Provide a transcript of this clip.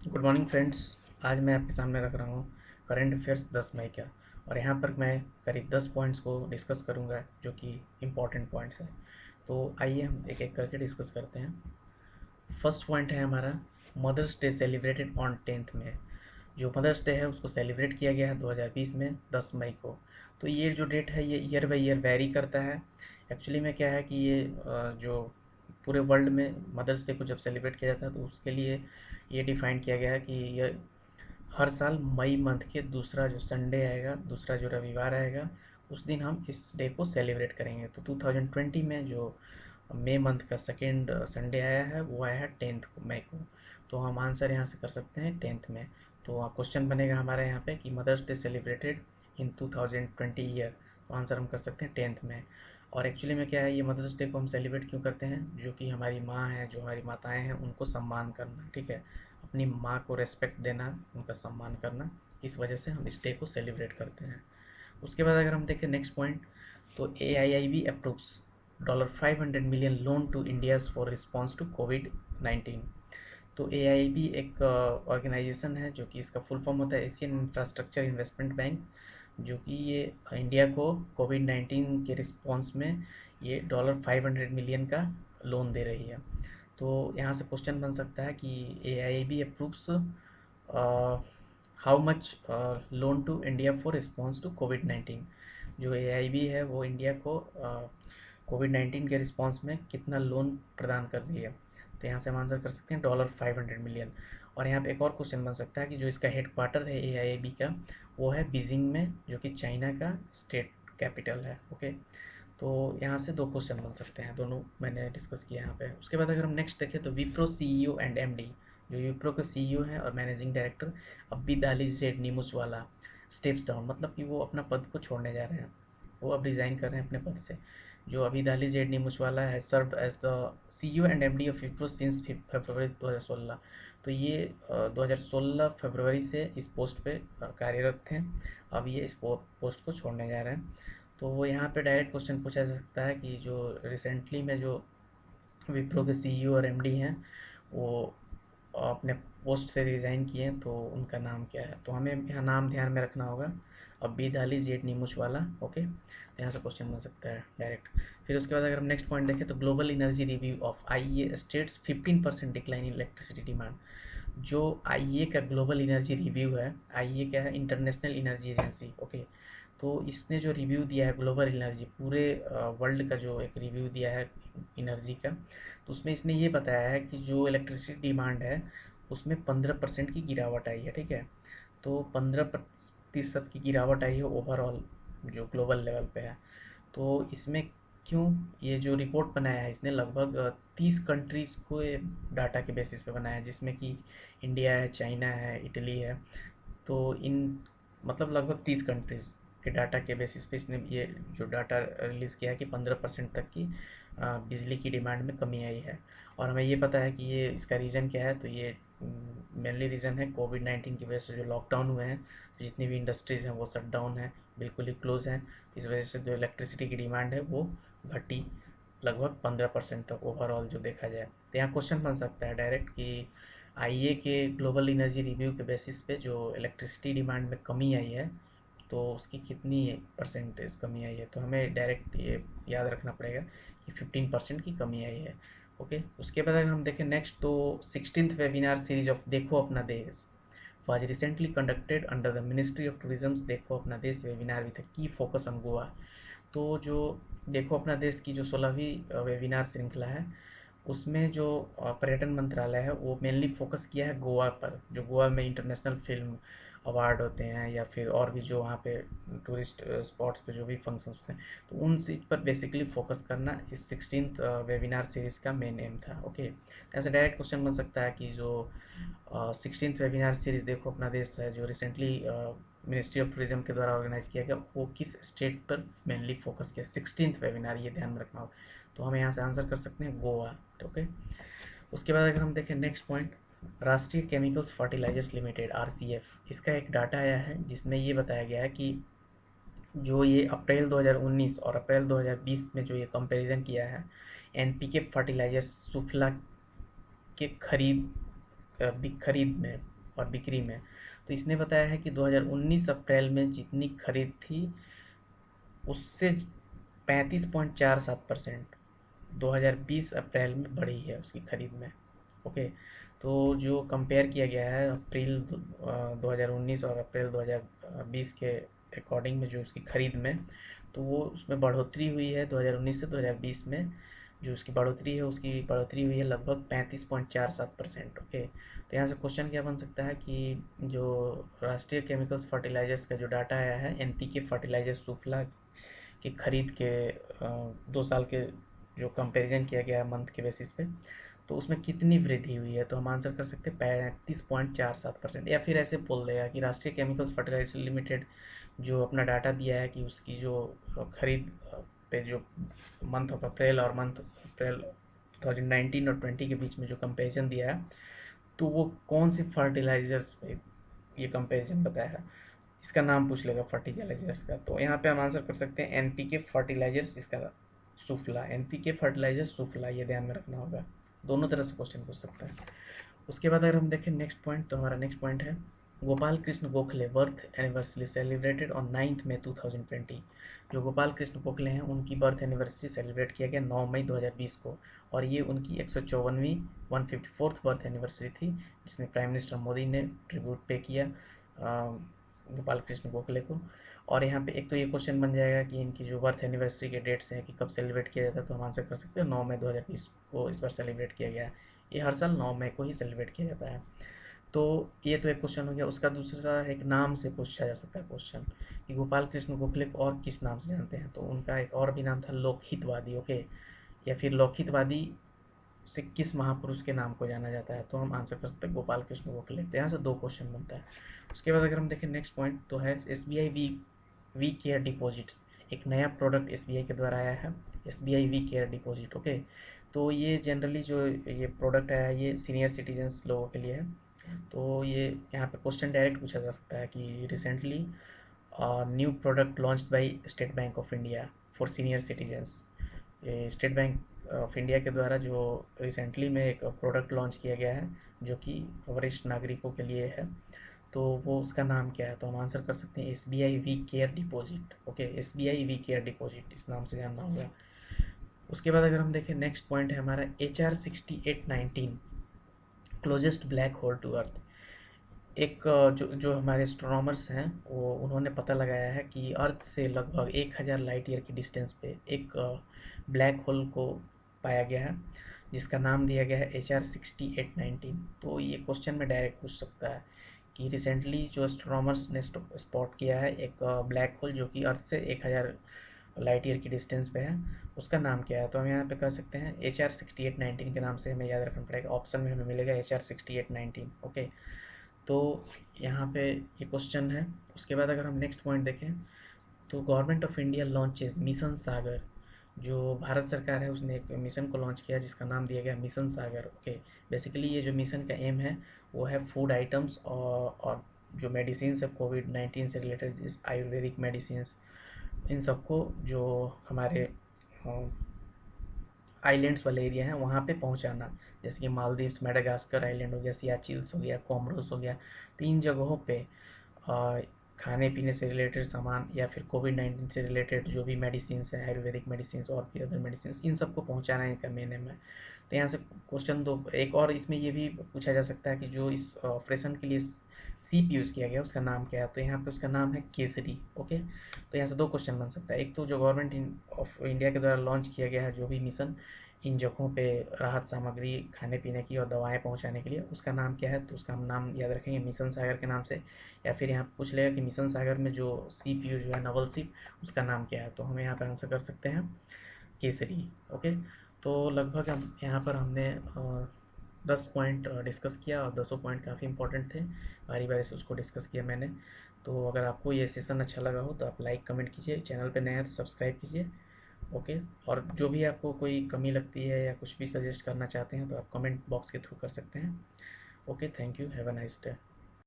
Good morning friends. आज मैं आपके सामने रख रहा हूँ करंट अफेयर्स 10 मई का। और यहाँ पर मैं करीब 10 पॉइंट्स को डिस्कस करूँगा जो कि इम्पॉर्टेंट पॉइंट्स हैं। तो आइए हम एक एक करके डिस्कस करते हैं। फर्स्ट पॉइंट है हमारा, mother's Day celebrated on 10th में। जो मदर्स डे है उसको सेलिब्रेट किया गया है 2020 में 10 मई को। तो ये जो डेट है ये ईयर बाई ईयर वेरी करता है। एक्चुअली में क्या है कि ये जो पूरे वर्ल्ड में मदर्स डे को जब सेलिब्रेट किया जाता है तो उसके लिए ये डिफाइन किया गया है कि ये हर साल मई मंथ के दूसरा जो संडे आएगा, दूसरा जो रविवार आएगा, उस दिन हम इस डे को सेलिब्रेट करेंगे। तो 2020 में जो मई मंथ का सेकेंड संडे आया है वो आया है 10th मई को। तो हम आंसर यहाँ से कर सकते हैं 10th में। तो क्वेश्चन बनेगा हमारे यहाँ पे कि Mother's Day celebrated in 2020 year. तो आंसर हम कर सकते हैं 10th में। और एक्चुअली में क्या है, ये मदर्स डे को हम सेलिब्रेट क्यों करते हैं? जो कि हमारी माँ है, जो हमारी माताएं हैं, उनको सम्मान करना, ठीक है, अपनी माँ को रेस्पेक्ट देना, उनका सम्मान करना, इस वजह से हम इस डे को सेलिब्रेट करते हैं। उसके बाद अगर हम देखें नेक्स्ट पॉइंट, तो AIIB approves $500 million loan to India's for response to कोविड-19। तो AIIB एक ऑर्गेनाइजेशन है जो कि इसका फुल फॉर्म होता है एशियन इंफ्रास्ट्रक्चर इन्वेस्टमेंट बैंक, जो कि ये इंडिया को कोविड-19 के रिस्पॉन्स में ये $500 मिलियन का लोन दे रही है। तो यहाँ से क्वेश्चन बन सकता है कि AIIB approves how much loan to India for response to कोविड-19। जो AIIB है वो इंडिया को कोविड-19 के रिस्पॉन्स में कितना लोन प्रदान कर रही है। तो यहाँ से हम आंसर कर सकते हैं $500 मिलियन। और यहाँ पे एक और क्वेश्चन बन सकता है कि जो इसका हेड क्वार्टर है AIIB का, वो है बीजिंग में, जो कि चाइना का स्टेट कैपिटल है। ओके, तो यहाँ से दो क्वेश्चन बन सकते हैं, दोनों मैंने डिस्कस किया यहाँ पे। उसके बाद अगर हम नेक्स्ट देखें तो विप्रो CEO एंड MD, जो विप्रो के CEO हैं और managing director Abid Ali Z Neemuchwala steps down, मतलब कि वो अपना पद को छोड़ने जा रहे हैं, वो अब रिज़ाइन कर रहे हैं अपने पद से। जो अब्बीद Ali Z Neemuchwala has served as the CEO and MD of Wipro since February 2016। तो ये 2016 फरवरी से इस पोस्ट पे कार्यरत थे। अब ये इस पोस्ट को छोड़ने जा रहे हैं। तो वो यहाँ पे डायरेक्ट क्वेश्चन पूछा जा सकता है कि जो रिसेंटली में जो विप्रो के CEO और MD हैं, वो अपने पोस्ट से रिज़ाइन किए, तो उनका नाम क्या है? तो हमें यहाँ नाम ध्यान में रखना होगा, अब्बीद अली ज़ेड नीमुचवाला। ओके, तो यहाँ से क्वेश्चन बन सकता है डायरेक्ट। फिर उसके बाद अगर हम नेक्स्ट पॉइंट देखें तो global energy review of IEA states 15% decline in electricity demand. जो IEA का ग्लोबल एनर्जी रिव्यू है, IEA क्या है? International energy agency. ओके, तो इसने जो रिव्यू दिया है ग्लोबल एनर्जी, पूरे वर्ल्ड का जो एक रिव्यू दिया है एनर्जी का, तो उसमें इसने ये बताया है कि जो इलेक्ट्रिसिटी डिमांड है उसमें 15% की गिरावट आई है। ठीक है, तो 15% की गिरावट आई है ओवरऑल जो ग्लोबल लेवल पे है। तो इसमें क्यों, ये जो रिपोर्ट बनाया है इसने लगभग 30 कंट्रीज़ को डाटा के बेसिस पे बनाया है, जिसमें कि इंडिया है, चाइना है, इटली है। तो इन मतलब लगभग 30 कंट्रीज़ के डाटा के बेसिस पे इसने ये जो डाटा रिलीज़ किया है कि 15% तक की बिजली की डिमांड में कमी आई है। और हमें ये पता है कि ये इसका रीज़न क्या है, तो ये मेनली रीज़न है कोविड-19 की वजह से जो लॉकडाउन हुए हैं, तो जितनी भी इंडस्ट्रीज़ हैं वो शट डाउन है, बिल्कुल ही क्लोज़ हैं। इस वजह से जो इलेक्ट्रिसिटी की डिमांड है वो घटी लगभग 15% तक ओवरऑल जो देखा जाए। तो यहाँ क्वेश्चन बन सकता है डायरेक्ट कि IEA के ग्लोबल एनर्जी रिव्यू के बेसिस पे जो इलेक्ट्रिसिटी डिमांड में कमी आई है, तो उसकी कितनी परसेंटेज कमी आई है? तो हमें डायरेक्ट ये याद रखना पड़ेगा कि 15% की कमी आई है। ओके, उसके बाद अगर हम देखें नेक्स्ट, तो 16th वेबिनार सीरीज ऑफ देखो अपना देश was recently conducted under the Ministry of Tourism's देखो अपना देश वेबिनार विद की फोकस ऑन गोवा। तो जो देखो अपना देश की जो 16वीं वेबिनार श्रृंखला है, उसमें जो पर्यटन मंत्रालय है वो मेनली फोकस किया है गोवा पर। जो गोवा में इंटरनेशनल फिल्म अवार्ड होते हैं या फिर और भी जो वहाँ पे टूरिस्ट स्पॉट्स पे जो भी फंक्शंस होते हैं, तो उन चीज़ पर बेसिकली फोकस करना इस 16th वेबिनार सीरीज़ का मेन एम था। ओके, ऐसे डायरेक्ट क्वेश्चन बन सकता है कि जो 16th वेबिनार सीरीज़ देखो अपना देश है, जो रिसेंटली मिनिस्ट्री ऑफ टूरिज्म के द्वारा ऑर्गेनाइज किया गया, वो किस स्टेट पर मेनली फोकस किया? 16th वेबिनार, ये ध्यान में रखना होगा। तो हम यहाँ से आंसर कर सकते हैं गोवा। ओके, उसके बाद अगर हम देखें नेक्स्ट पॉइंट, राष्ट्रीय केमिकल्स फर्टिलाइजर्स लिमिटेड RCF, इसका एक डाटा आया है जिसमें ये बताया गया है कि जो ये अप्रैल 2019 और अप्रैल 2020 में जो ये कंपैरिजन किया है NPK फर्टिलाइजर्स सुफला के खरीद में, और बिक्री में। तो इसने बताया है कि 2019 अप्रैल में जितनी खरीद थी उससे 35.47% 2020 अप्रैल में बढ़ी है उसकी खरीद में। ओके, तो जो कंपेयर किया गया है अप्रैल 2019 और अप्रैल 2020 के अकॉर्डिंग में जो उसकी खरीद में, तो वो उसमें बढ़ोतरी हुई है 2019 से 2020 में। जो उसकी बढ़ोतरी है उसकी बढ़ोतरी हुई है लगभग 35.47%। ओके, तो यहाँ से क्वेश्चन क्या बन सकता है कि जो राष्ट्रीय केमिकल्स फर्टिलाइजर्स का जो डाटा आया है एनपीके फर्टिलाइजर सुफला की खरीद के 2 साल के जो कंपैरिजन किया गया है मंथ के बेसिस पे, तो उसमें कितनी वृद्धि हुई है, तो हम आंसर कर सकते हैं 35.47%। या फिर ऐसे बोल देगा कि राष्ट्रीय केमिकल्स फर्टिलाइजर लिमिटेड जो अपना डाटा दिया है कि उसकी जो खरीद पे जो मंथ ऑफ अप्रैल और मंथ अप्रैल 2019 और 20 के बीच में जो कंपेरिजन दिया है, तो वो कौन से फर्टिलाइजर्स पे ये कंपेरिजन बताया है, इसका नाम पूछ लेगा फर्टिलाइजर्स का। तो यहाँ पे हम आंसर कर सकते हैं एनपीके फर्टिलाइजर्स, इसका सुफला, एनपीके फर्टिलाइजर्स सुफला, ये ध्यान में रखना होगा। दोनों तरह से क्वेश्चन पूछ सकता है। उसके बाद अगर हम देखें नेक्स्ट पॉइंट, तो हमारा नेक्स्ट पॉइंट है Gopal Krishna Gokhale birth anniversary celebrated on 9 मई 2020। जो गोपाल कृष्ण गोखले हैं उनकी बर्थ एनिवर्सरी सेलिब्रेट किया गया 9 मई 2020 को, और ये उनकी 154वीं 154th बर्थ एनिवर्सरी थी, जिसमें प्राइम मिनिस्टर मोदी ने ट्रिब्यूट पे किया गोपाल कृष्ण गोखले को। और यहाँ पे एक तो ये क्वेश्चन बन जाएगा कि इनकी जो बर्थ एनिवर्सरी के डेट्स हैं कि कब सेलिब्रेट किया जाता है, तो हम आंसर कर सकते हैं 9 मई 2020 को इस बार सेलिब्रेट किया गया है। ये हर साल 9 मई को ही सेलिब्रेट किया जाता है। तो ये तो एक क्वेश्चन हो गया। उसका दूसरा एक नाम से पूछा जा सकता है क्वेश्चन कि गोपाल कृष्ण गोखले को और किस नाम से जानते हैं, तो उनका एक और भी नाम था लोकहितवादी। ओके, या फिर लोकहितवादी से किस महापुरुष के नाम को जाना जाता है, तो हम आंसर कर सकते हैं गोपाल कृष्ण गोखले। तो यहाँ से 2 क्वेश्चन बनता है। उसके बाद अगर हम देखें नेक्स्ट पॉइंट, तो है एसबीआई वी केयर डिपॉजिट्स। एक नया प्रोडक्ट एसबीआई के द्वारा आया है, SBI we care deposit. Okay, तो ये जनरली जो ये प्रोडक्ट आया है ये सीनियर सिटीजन्स लोगों के लिए है। तो ये यहाँ पे क्वेश्चन डायरेक्ट पूछा जा सकता है कि recently new product launched by state bank of India for senior citizens. ये स्टेट बैंक ऑफ इंडिया के द्वारा जो रिसेंटली में एक प्रोडक्ट लॉन्च किया गया है जो कि वरिष्ठ नागरिकों के लिए है, तो वो उसका नाम क्या है, तो हम आंसर कर सकते हैं S B I we care deposit. Okay, S B I we care deposit, इस नाम से जानना होगा। उसके बाद अगर हम देखें नेक्स्ट पॉइंट है हमारा HR6819 closest black hole to earth. एक जो जो हमारे एस्ट्रोनॉमर्स हैं वो उन्होंने पता लगाया है कि अर्थ से लगभग 1000 लाइट ईयर की डिस्टेंस पे एक ब्लैक होल को पाया गया है, जिसका नाम दिया गया है HR6819। तो ये क्वेश्चन में डायरेक्ट पूछ सकता है कि रिसेंटली जो एस्ट्रोनॉमर्स ने स्पॉट किया है एक ब्लैक होल जो कि अर्थ से 1000 लाइट ईयर की डिस्टेंस पे है, उसका नाम क्या है, तो हम यहाँ पे कह सकते हैं HR6819 के नाम से हमें याद रखना पड़ेगा। ऑप्शन में हमें मिलेगा HR6819। ओके, तो यहाँ पे ये क्वेश्चन है। उसके बाद अगर हम नेक्स्ट पॉइंट देखें, तो government of India launches mission Sagar. जो भारत सरकार है उसने एक मिशन को लॉन्च किया जिसका नाम दिया गया मिशन सागर। ओके, बेसिकली ये जो मिशन का एम है वो है फूड आइटम्स और जो मेडिसिन है कोविड-19 से रिलेटेड, जिस आयुर्वेदिक मेडिसिन, इन सबको जो हमारे आइलैंड्स वाले एरिया हैं वहाँ पे पहुँचाना। जैसे कि मालदीव्स, मेडागास्कर आइलैंड हो गया, सियाचिल्स हो गया, कोमोरोस हो गया, तो इन जगहों पे खाने पीने से रिलेटेड सामान या फिर कोविड-19 से रिलेटेड जो भी मेडिसिन्स हैं, आयुर्वेदिक मेडिसिन्स और भी अदर मेडिसिन्स, इन सबको पहुँचाना इनका मेन एम है। तो यहाँ से क्वेश्चन दो एक और इसमें ये भी पूछा जा सकता है कि जो इस ऑपरेशन के लिए सीप यूज़ किया गया उसका नाम क्या है, तो यहाँ पे उसका नाम है केसरी। ओके, तो यहाँ से 2 क्वेश्चन बन सकता है। एक तो जो गवर्नमेंट ऑफ इंडिया के द्वारा लॉन्च किया गया है जो भी मिशन इन जगहों पे राहत सामग्री खाने पीने की और दवाएं पहुंचाने के लिए, उसका नाम क्या है, तो उसका हम नाम याद रखेंगे मिशन सागर के नाम से। या फिर यहाँ पूछ लेगा कि मिशन सागर में जो सीप यूज हुआ है नवल सीप, उसका नाम क्या है, तो हम यहाँ पे आंसर कर सकते हैं केसरी। ओके, तो लगभग हम यहाँ पर हमने 10 पॉइंट डिस्कस किया और 10 पॉइंट काफ़ी इंपॉर्टेंट थे, बारी बारी से उसको डिस्कस किया मैंने। तो अगर आपको ये सेशन अच्छा लगा हो तो आप लाइक कमेंट कीजिए, चैनल पे नए हैं तो सब्सक्राइब कीजिए। ओके, और जो भी आपको कोई कमी लगती है या कुछ भी सजेस्ट करना चाहते हैं तो आप कमेंट बॉक्स के थ्रू कर सकते हैं। Okay, thank you, have a nice day.